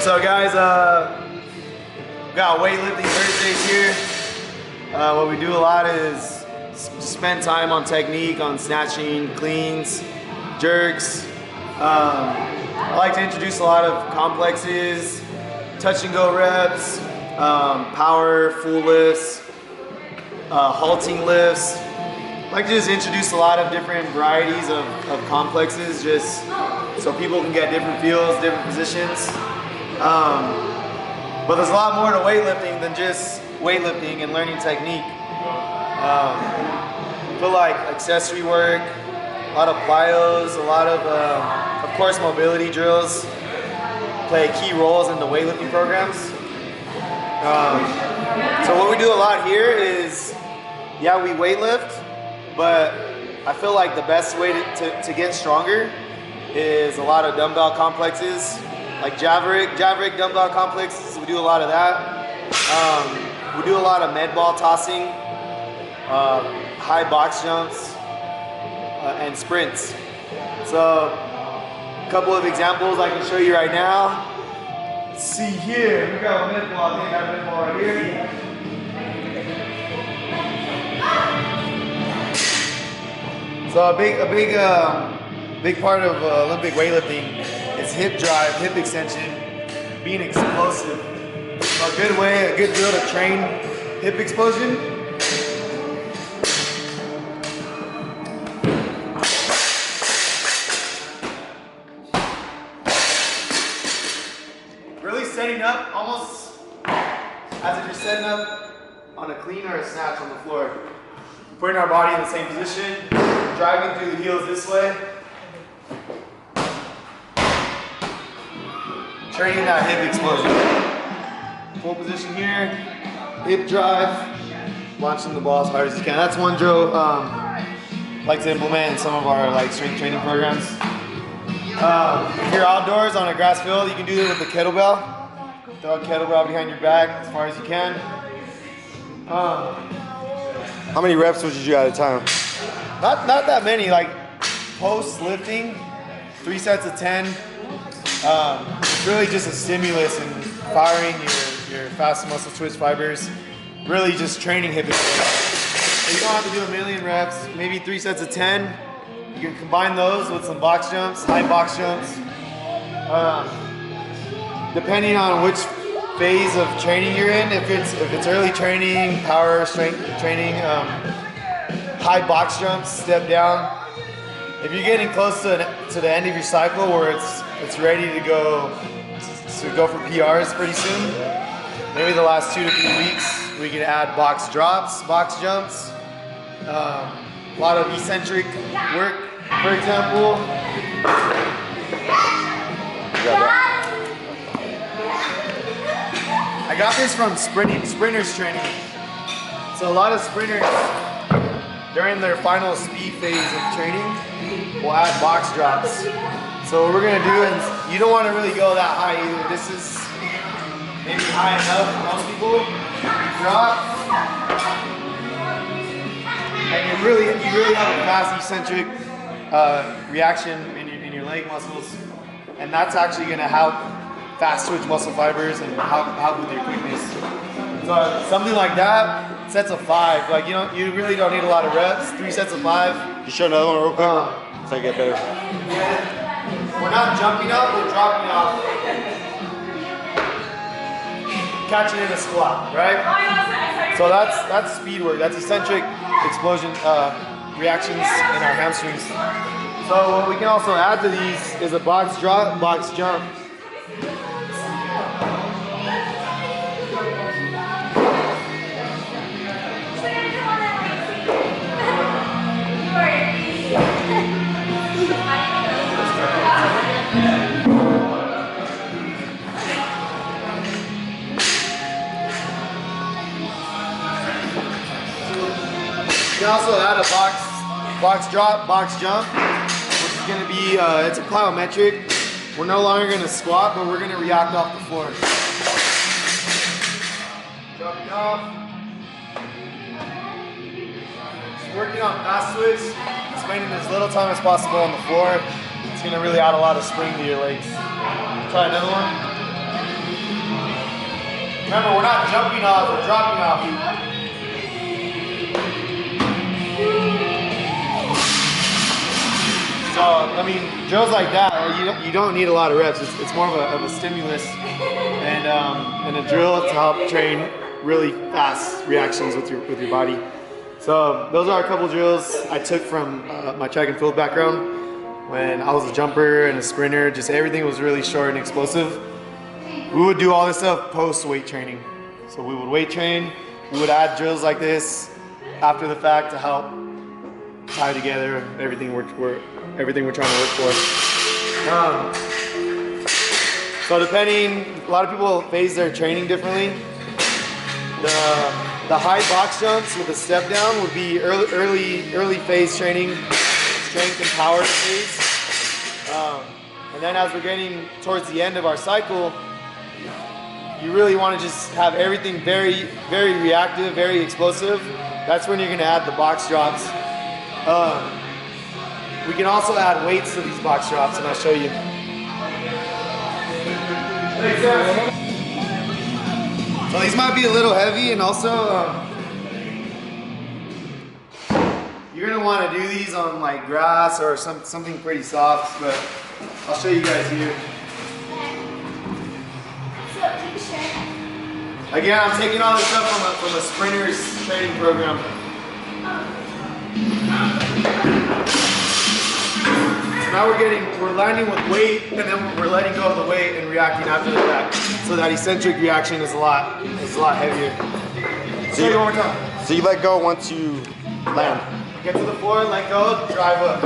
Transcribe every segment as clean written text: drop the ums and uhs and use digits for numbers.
So guys, we got weightlifting Thursdays here. What we do a lot is spend time on technique, on snatching, cleans, jerks. I like to introduce a lot of complexes, touch and go reps, power, full lifts, halting lifts. I like to just introduce a lot of different varieties of complexes just so people can get different feels, different positions. But there's a lot more to weightlifting than just weightlifting and learning technique. I feel like accessory work, a lot of plyos, a lot of course, mobility drills play key roles in the weightlifting programs. So what we do a lot here is, yeah, we weightlift, but I feel like the best way to get stronger is a lot of dumbbell complexes, like jab rig dumbbell complexes. We do a lot of that. We do a lot of med ball tossing, high box jumps, and sprints. So a couple of examples I can show you right now. Let's see here, we got a med ball. I think I got a med ball right here. So a big part of Olympic weightlifting is hip drive, hip extension, being explosive. So a good drill to train hip explosion. Really setting up almost as if you're setting up on a clean or a snatch on the floor. Putting our body in the same position, driving through the heels this way. Training that hip explosion. Full position here, hip drive, launching the ball as hard as you can. That's one drill I like to implement in some of our strength training programs. If you're outdoors on a grass field, you can do it with a kettlebell. Throw a kettlebell behind your back as far as you can. How many reps would you do at a time? Not that many. Like post lifting, 3 sets of 10. It's really just a stimulus and firing your fast muscle twitch fibers. Really just training hip extension. So you don't have to do a million reps. Maybe 3 sets of 10. You can combine those with some box jumps, high box jumps. Depending on which phase of training you're in, if it's early training, power strength training, high box jumps, step down. If you're getting close to the end of your cycle where it's ready to go for PRs pretty soon, maybe the last 2 to 3 weeks, we can add box drops, box jumps, a lot of eccentric work, for example. I got this from sprinters training. So a lot of sprinters, during their final speed phase of training, will add box drops. So what we're gonna do is, you don't wanna really go that high either. This is maybe high enough for most people. Drop. And you really have a fast eccentric reaction in your leg muscles. And that's actually gonna help fast twitch muscle fibers and help with your quickness. So something like that, sets of 5. Like you really don't need a lot of reps. 3 sets of 5. You show another one real quick so I get better. We're not jumping up, we're dropping off. Catching in a squat, right? So that's speed work. That's eccentric explosion reactions in our hamstrings. So what we can also add to these is a box drop, box jump. You can also add a box drop, box jump, which is going to be, it's a plyometric. We're no longer going to squat, but we're going to react off the floor. Dropping off. Just working on fast twitch, spending as little time as possible on the floor. It's going to really add a lot of spring to your legs. Try another one. Remember, we're not jumping off, we're dropping off. So, I mean, drills like that, you don't need a lot of reps. It's more of a stimulus and a drill to help train really fast reactions with your body. So those are a couple drills I took from my track and field background. When I was a jumper and a sprinter, just everything was really short and explosive. We would do all this stuff post weight training. So we would weight train, we would add drills like this after the fact to help tie together everything we're trying to work for. So depending, a lot of people phase their training differently. The high box jumps with a step down would be early phase training, strength and power phase. And then as we're getting towards the end of our cycle, you really want to just have everything very, very reactive, very explosive. That's when you're going to add the box drops. We can also add weights to these box drops, and I'll show you. So these might be a little heavy, and also you're going to want to do these on like grass or something pretty soft, but I'll show you guys here. Again, I'm taking all this stuff from a sprinter's training program. So now we're landing with weight, and then we're letting go of the weight and reacting after the fact. So that eccentric reaction is a lot heavier. So you one more time. So you let go once you land. Get to the floor, let go, drive up.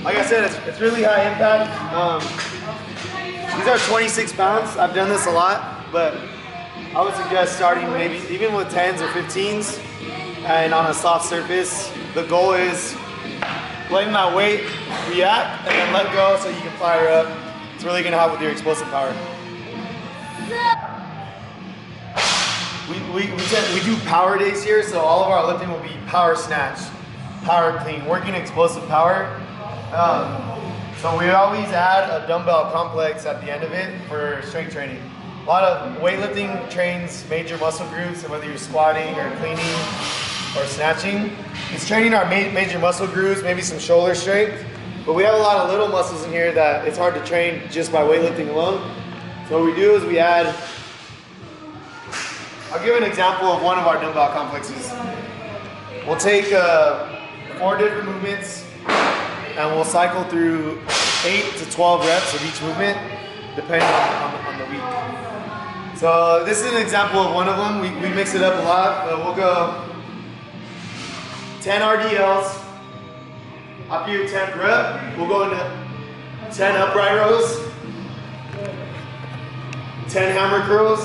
Like I said, it's really high impact. These are 26 pounds. I've done this a lot, but I would suggest starting maybe even with 10s or 15s and on a soft surface. The goal is letting that weight react and then let go so you can fire up. It's really gonna help with your explosive power. We do power days here, so all of our lifting will be power snatch, power clean, working explosive power. So we always add a dumbbell complex at the end of it for strength training. A lot of weightlifting trains major muscle groups, so whether you're squatting or cleaning or snatching. It's training our major muscle groups, maybe some shoulder strength, but we have a lot of little muscles in here that it's hard to train just by weightlifting alone. So what we do is we add, I'll give an example of one of our dumbbell complexes. We'll take 4 different movements and we'll cycle through 8 to 12 reps of each movement, depending on the week. So this is an example of one of them. We mix it up a lot, but we'll go 10 RDLs. After your 10th rep, we'll go into 10 upright rows, 10 hammer curls,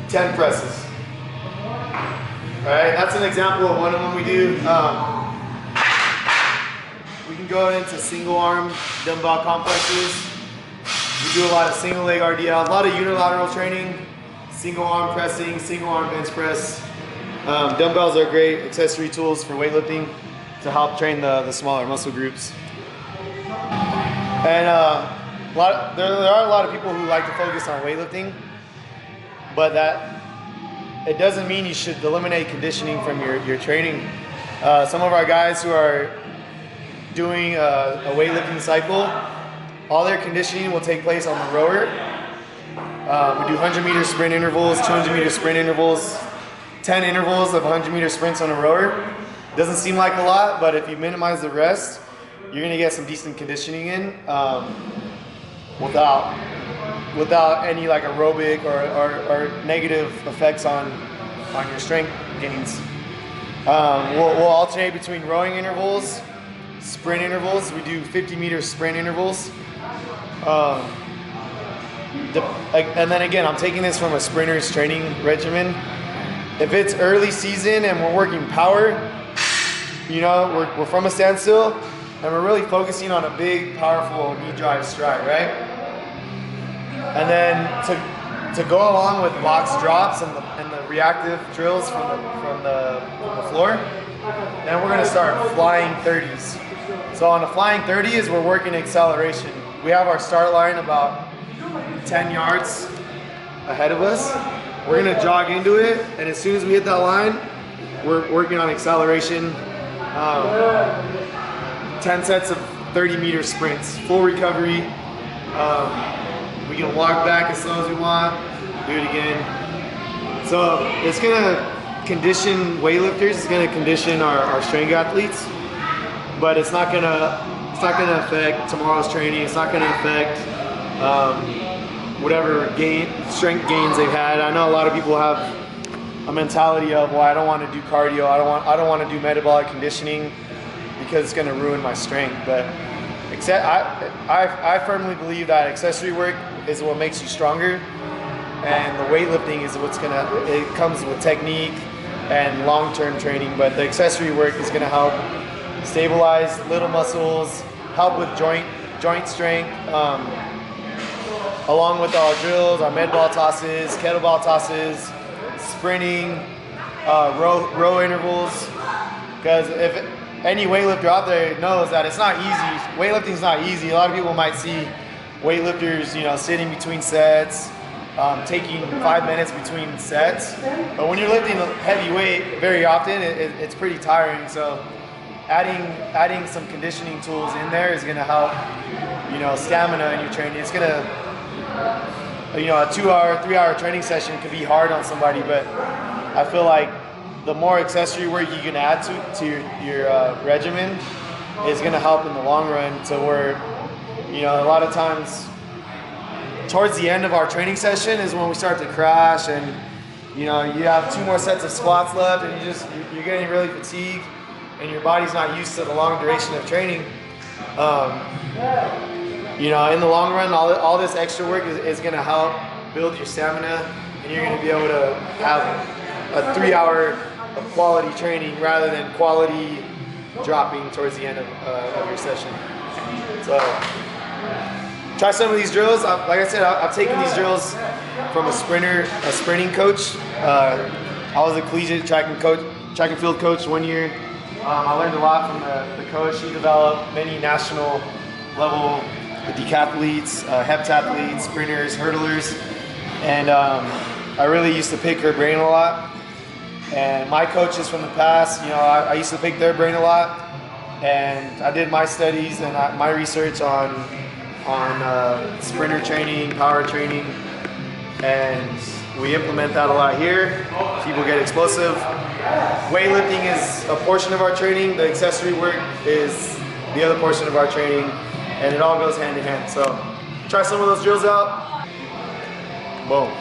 10 presses. All right, that's an example of one of them we do. We can go into single arm dumbbell complexes. We do a lot of single leg RDL, a lot of unilateral training, single arm pressing, single arm bench press. Dumbbells are great accessory tools for weightlifting to help train the smaller muscle groups. And there are a lot of people who like to focus on weightlifting, but it doesn't mean you should eliminate conditioning from your training. Some of our guys who are doing a weightlifting cycle, all their conditioning will take place on the rower. We do 100-meter sprint intervals, 200-meter sprint intervals, 10 intervals of 100-meter sprints on a rower. Doesn't seem like a lot, but if you minimize the rest, you're gonna get some decent conditioning in without any like aerobic or negative effects on your strength gains. We'll alternate between rowing intervals, sprint intervals. We do 50-meter sprint intervals. And then again, I'm taking this from a sprinter's training regimen. If it's early season and we're working power, you know, we're from a standstill and we're really focusing on a big, powerful knee drive stride, right? And then to go along with box drops and the reactive drills from the floor, Then we're gonna start flying 30s. So on the flying 30s, we're working acceleration. We have our start line about 10 yards ahead of us. We're gonna jog into it, and as soon as we hit that line, we're working on acceleration. 10 sets of 30-meter sprints, full recovery. We can walk back as slow as we want, do it again. So it's gonna condition weightlifters, it's gonna condition our strength athletes, but it's not gonna affect tomorrow's training. It's not gonna affect whatever strength gains they've had. I know a lot of people have a mentality of, well, I don't want to do cardio, I don't want to do metabolic conditioning because it's going to ruin my strength. But I firmly believe that accessory work is what makes you stronger, and the weightlifting is it comes with technique and long-term training. But the accessory work is going to help stabilize little muscles, help with joint strength, along with our drills, our med ball tosses, kettlebell tosses, sprinting, row intervals. Because if any weightlifter out there knows that it's not easy. Weightlifting is not easy. A lot of people might see weightlifters, sitting between sets, taking 5 minutes between sets. But when you're lifting a heavy weight, very often it's pretty tiring. So adding some conditioning tools in there is going to help, stamina in your training. It's going to, a 2-hour, 3-hour training session could be hard on somebody, but I feel like the more accessory work you can add to your regimen is going to help in the long run, to where, a lot of times towards the end of our training session is when we start to crash, and you have 2 more sets of squats left, and you're getting really fatigued, and your body's not used to the long duration of training. In the long run, all this extra work is going to help build your stamina, and you're going to be able to have a 3-hour of quality training rather than quality dropping towards the end of your session. So try some of these drills. Like I said, I've taken these drills from a sprinting coach. I was a collegiate track and field coach 1 year. I learned a lot from the coach. He developed many national level decathletes, heptathletes, sprinters, hurdlers, and I really used to pick her brain a lot. And my coaches from the past, I used to pick their brain a lot, and I did my studies and my research on sprinter training, power training, and we implement that a lot here. People get explosive. Weightlifting is a portion of our training. The accessory work is the other portion of our training, and it all goes hand in hand. So try some of those drills out. Boom.